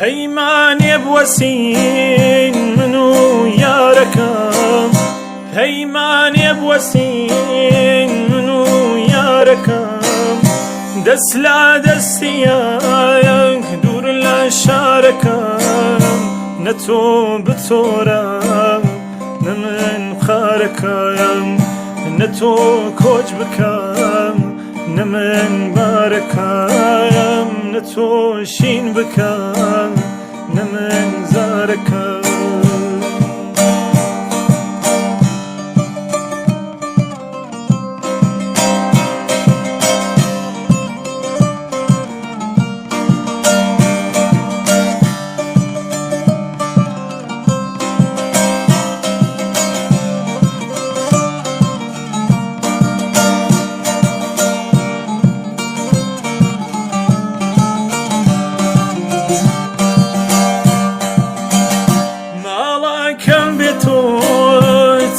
هەیمانێ بوەسین من و یارەکەم، هەیمانێ بوەسین من و یارەکەم، دەست لا دەستیەک دوور لە شارەکەم، نە تۆ بتۆرە نە من قارەکەم، نە تۆ کۆچ بکەم نە من بارەکەم، نە تۆ شین بکەم نە من زارەکەم.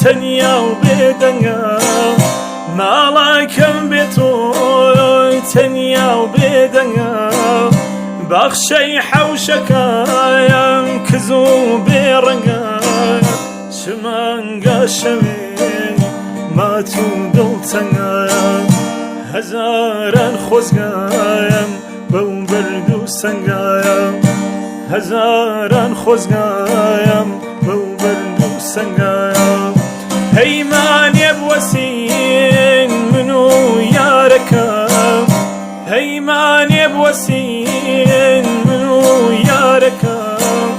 تەنیا و بێدەنگە ماڵاکەم بێ تۆی تەنیا و بێدەنگە، باخشەی حەوشەکەیان کز و بێڕەنگە، چمەنگە شەوێ مات و دڵتەنگە، هەزاران خۆزگایم بەو بەرد و سەنگایە، هەزاران خۆزگایم بەو بەرد و سەنگایە. هەیمانێ بوەسین من و یارەکەم، هەیمانێ بوەسین من و یارەکەم،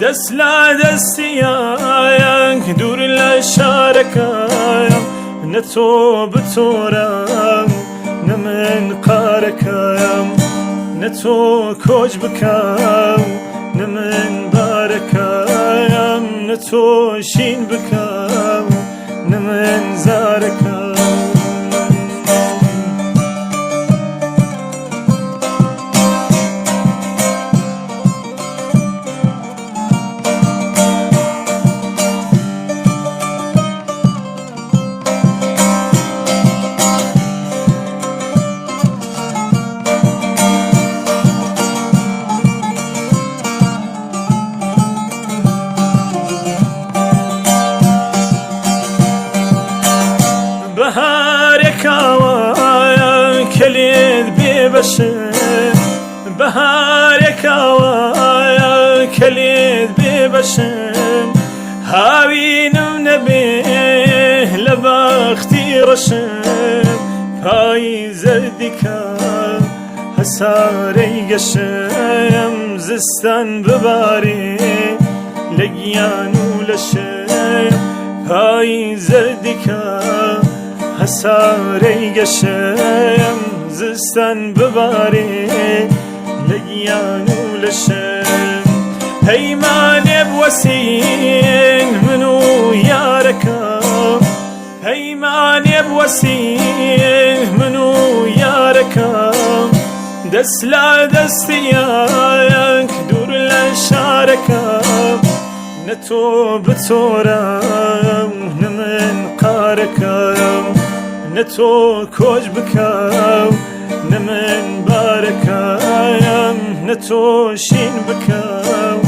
دەست لا دەستیەک دوور لە شارەکەم، نە تۆ بتۆرە نە من قارەکەم، نە تۆ کۆچ بکەم نە من بارەکەم، نە تۆ شین بکەم نە من زارەکەم. بەهارێکاوە کە لێت بێبەشم، بەهارێکاوە کە لێت بێبەشم، هاوینم نەبێ لە بەختی ڕەشم، پایی زەردیکە هەسارەی گەشم، زستان ببارێ لە گیان و لەشم، پایی زەردیکە هەسارەی گەشم، زستان ببارێ لە گیان و لەشم. هەیمانێ بوەسین من و یارەکەم، هەیمانێ بوەسین من و یارەکەم، دەست لا دەستیەک دوور لە شارەکەم، نە تۆ بتۆرە نە من قارەکەم، نە تۆ کۆچ بکەم نە من بارەکەم، نە تۆ شین بکەم